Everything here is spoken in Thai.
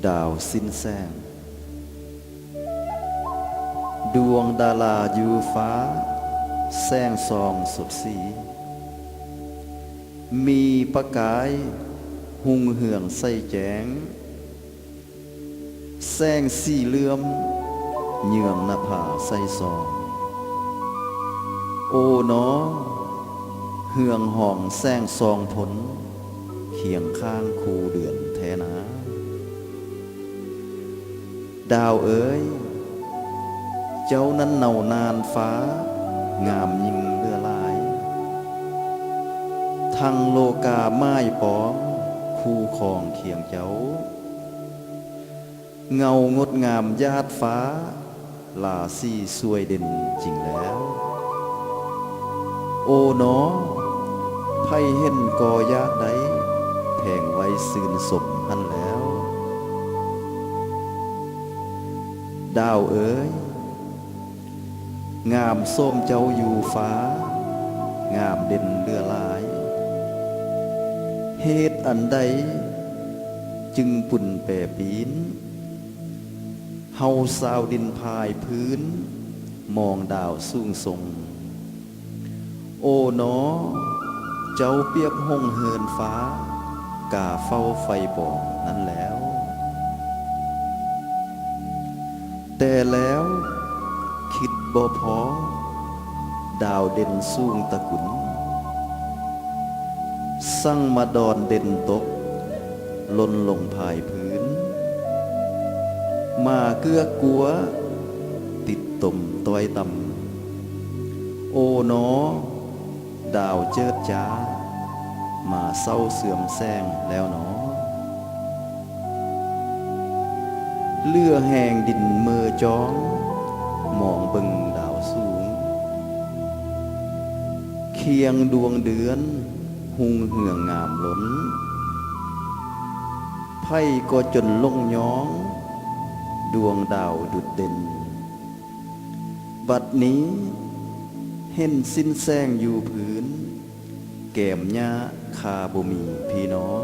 ดาวสิ้นแสงดวงดาราอยู่ฟ้าแสงซองสดสีมีประกายหุงเหืองใส่แจงแสงสีเหลื่อมเหยื่องหน้าผาใส่ซองโอ้น้อเหืองห่องแสงซองผลเคียงข้างคูเดือนแท้นาดาวเอ๋ยเจ้านั้นเนานานฟ้างามยิ่งเลือลายทั้งโลกาไม้ปองคู่ครองเคียงเจ้าเงางดงามญาติฟ้าลาซี่สวยเด่นจริงแล้วโอ้หนอไพ่เห็นกอยากใดแผงไว้ซื่นสมหันแล้วดาวเอ๋ยงามส้มเจ้าอยู่ฟ้างามเด่นเลือลายเหตุอันใดจึงปุ่นแปรปีนเฮาสาวดินพายพื้นมองดาวสูงส่งโอ้หนอเจ้าเปียบห้องเหินฟ้ากาเฝ้าไฟบ่องนั้นแล้วแต่แล้วคิดบ่พอดาวเด่นสูงตะกุนสั่งมาดอนเด่นตกลนลงภายพื้นมาเกื้อกัวติดตมต้อยตำโอ้หนอดาวเจิดจ้ามาเศร้าเสื่อมแซงแล้วหนอเลื่อแห่งดินเมื่อจ้องมองเบิ่งดาวสูงเคียงดวงเดือนหุงเหืองงามล้นไพ่ก็จนลงย้องดวงดาวดุดเด่นบัดนี้เห็นสิ้นแสงอยู่พื้นแก้มหญ้าคาบ่มีพี่น้อง